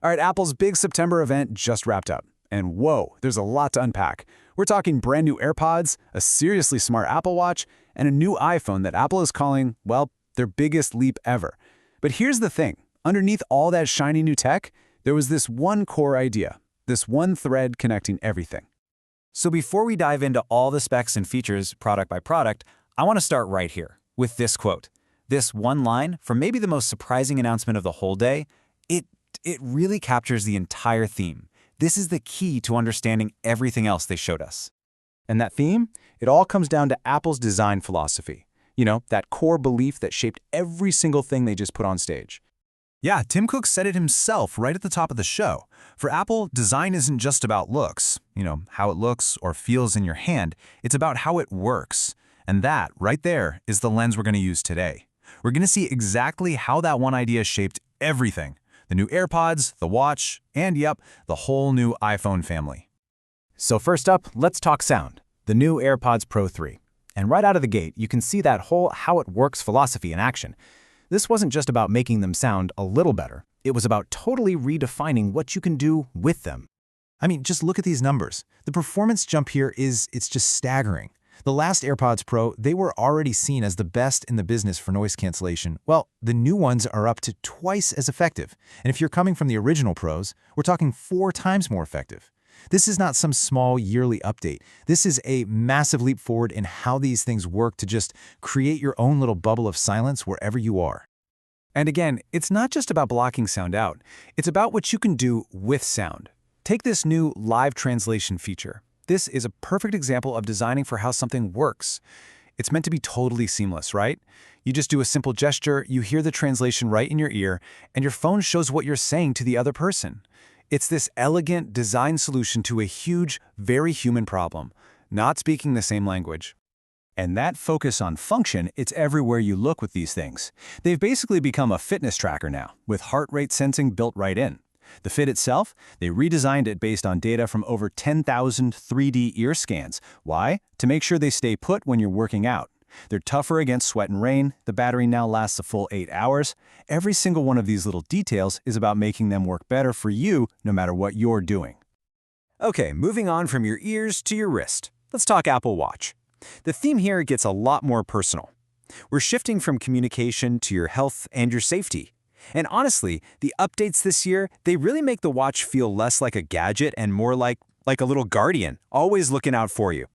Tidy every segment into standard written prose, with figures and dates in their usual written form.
All right, Apple's big September event just wrapped up. And whoa, there's a lot to unpack. We're talking brand new AirPods, a seriously smart Apple Watch, and a new iPhone that Apple is calling, well, their biggest leap ever. But here's the thing. Underneath all that shiny new tech, there was this one core idea, this one thread connecting everything. So before we dive into all the specs and features product by product, I want to start right here with this quote. This one line from maybe the most surprising announcement of the whole day, it really captures the entire theme. This is the key to understanding everything else they showed us. And that theme? It all comes down to Apple's design philosophy. You know, that core belief that shaped every single thing they just put on stage. Yeah, Tim Cook said it himself right at the top of the show. For Apple, design isn't just about looks, how it looks or feels in your hand. It's about how it works. And that, right there, is the lens we're going to use today. We're going to see exactly how that one idea shaped everything. The new AirPods, the watch, and yep, the whole new iPhone family. So first up, let's talk sound. The new AirPods Pro 3. And right out of the gate, you can see that whole how it works philosophy in action. This wasn't just about making them sound a little better. It was about totally redefining what you can do with them. I mean, just look at these numbers. The performance jump here it's just staggering. The last AirPods Pro, they were already seen as the best in the business for noise cancellation. Well, the new ones are up to twice as effective. And if you're coming from the original Pros, we're talking 4 times more effective. This is not some small yearly update. This is a massive leap forward in how these things work to just create your own little bubble of silence wherever you are. And again, it's not just about blocking sound out. It's about what you can do with sound. Take this new live translation feature. This is a perfect example of designing for how something works. It's meant to be totally seamless, right? You just do a simple gesture, you hear the translation right in your ear, and your phone shows what you're saying to the other person. It's this elegant design solution to a huge, very human problem, not speaking the same language. And that focus on function, it's everywhere you look with these things. They've basically become a fitness tracker now, with heart rate sensing built right in. The fit itself, they redesigned it based on data from over 10,000 3D ear scans. Why? To make sure they stay put when you're working out. They're tougher against sweat and rain. The battery now lasts a full 8 hours. Every single one of these little details is about making them work better for you no matter what you're doing. Okay, moving on from your ears to your wrist. Let's talk Apple Watch. The theme here gets a lot more personal. We're shifting from communication to your health and your safety. And honestly, the updates this year, they really make the watch feel less like a gadget and more like a little guardian, always looking out for you.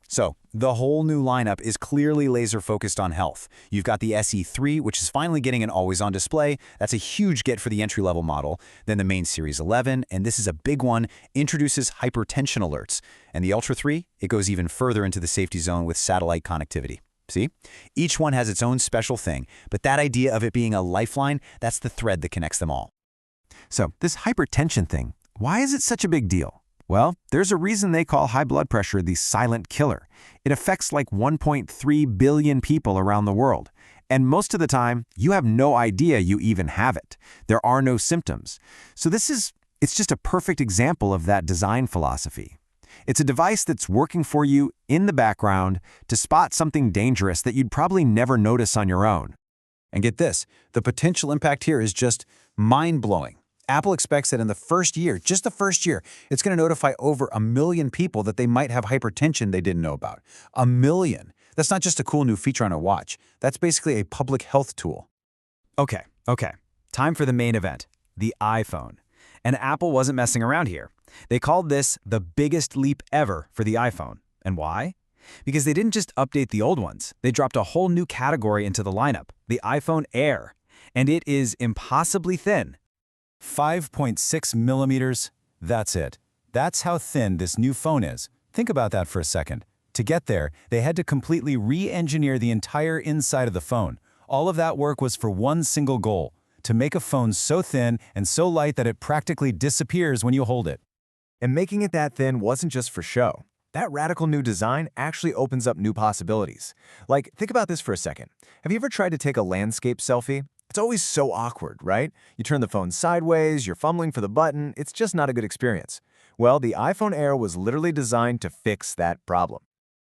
So, the whole new lineup is clearly laser-focused on health. You've got the SE3, which is finally getting an always-on display. That's a huge get for the entry-level model. Then the main Series 11, and this is a big one, introduces hypertension alerts. And the Ultra 3, it goes even further into the safety zone with satellite connectivity. See? Each one has its own special thing, but that idea of it being a lifeline, that's the thread that connects them all. So, this hypertension thing, why is it such a big deal? Well, there's a reason they call high blood pressure the silent killer. It affects like 1.3 billion people around the world. And most of the time, you have no idea you even have it. There are no symptoms. So it's just a perfect example of that design philosophy. It's a device that's working for you in the background to spot something dangerous that you'd probably never notice on your own. And get this, the potential impact here is just mind-blowing. Apple expects that in the first year, just the first year, it's going to notify over 1 million people that they might have hypertension they didn't know about. 1 million. That's not just a cool new feature on a watch. That's basically a public health tool. Okay. Time for the main event, the iPhone. And Apple wasn't messing around here. They called this the biggest leap ever for the iPhone. And why? Because they didn't just update the old ones. They dropped a whole new category into the lineup, the iPhone Air. And it is impossibly thin. 5.6 millimeters, that's it. That's how thin this new phone is. Think about that for a second. To get there, they had to completely re-engineer the entire inside of the phone. All of that work was for one single goal, to make a phone so thin and so light that it practically disappears when you hold it. And making it that thin wasn't just for show. That radical new design actually opens up new possibilities. Like, think about this for a second. Have you ever tried to take a landscape selfie? It's always so awkward, right? You turn the phone sideways, you're fumbling for the button, it's just not a good experience. Well, the iPhone Air was literally designed to fix that problem.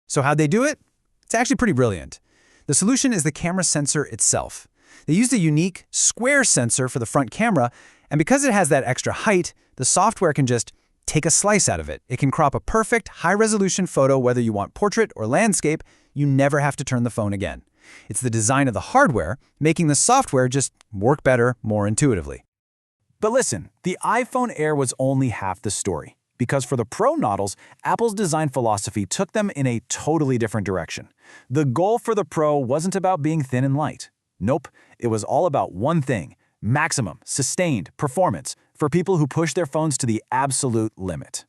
So how'd they do it? It's actually pretty brilliant. The solution is the camera sensor itself. They used a unique, square sensor for the front camera, And because it has that extra height, the software can just take a slice out of it. It can crop a perfect, high-resolution photo whether you want portrait or landscape. You never have to turn the phone again. It's the design of the hardware, making the software just work better, more intuitively. But listen, the iPhone Air was only half the story. Because for the Pro models, Apple's design philosophy took them in a totally different direction. The goal for the Pro wasn't about being thin and light. Nope, it was all about one thing: maximum, sustained performance for people who push their phones to the absolute limit.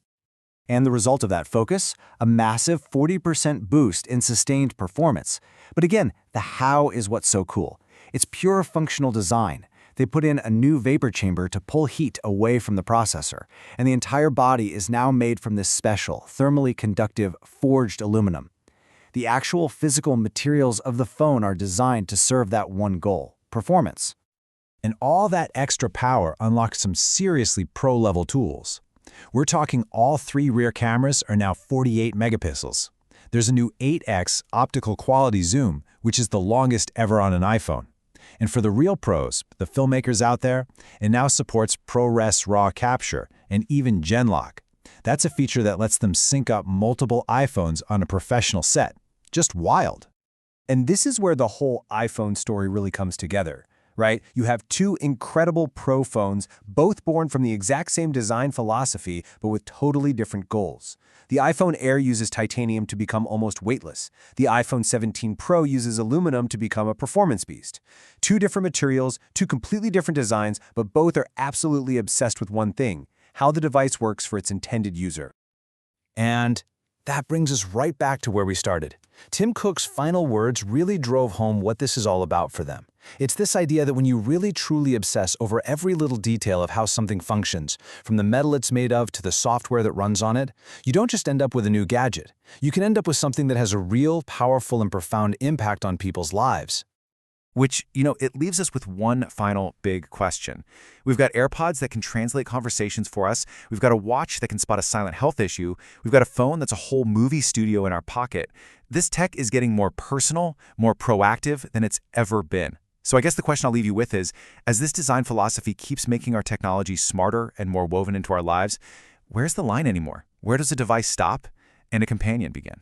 And the result of that focus? A massive 40% boost in sustained performance. But again, the how is what's so cool. It's pure functional design. They put in a new vapor chamber to pull heat away from the processor, and the entire body is now made from this special, thermally conductive, forged aluminum. The actual physical materials of the phone are designed to serve that one goal: performance. And all that extra power unlocks some seriously pro-level tools. We're talking all 3 rear cameras are now 48 megapixels. There's a new 8x optical quality zoom, which is the longest ever on an iPhone. And for the real pros, the filmmakers out there, it now supports ProRes RAW capture and even Genlock. That's a feature that lets them sync up multiple iPhones on a professional set. Just wild. And this is where the whole iPhone story really comes together, right? You have 2 incredible Pro phones, both born from the exact same design philosophy, but with totally different goals. The iPhone Air uses titanium to become almost weightless. The iPhone 17 Pro uses aluminum to become a performance beast. 2 different materials, 2 completely different designs, but both are absolutely obsessed with one thing: how the device works for its intended user. And that brings us right back to where we started. Tim Cook's final words really drove home what this is all about for them. It's this idea that when you really truly obsess over every little detail of how something functions, from the metal it's made of to the software that runs on it, you don't just end up with a new gadget. You can end up with something that has a real, powerful, and profound impact on people's lives. Which, it leaves us with one final big question. We've got AirPods that can translate conversations for us. We've got a watch that can spot a silent health issue. We've got a phone that's a whole movie studio in our pocket. This tech is getting more personal, more proactive than it's ever been. So I guess the question I'll leave you with is, as this design philosophy keeps making our technology smarter and more woven into our lives, where's the line anymore? Where does a device stop and a companion begin?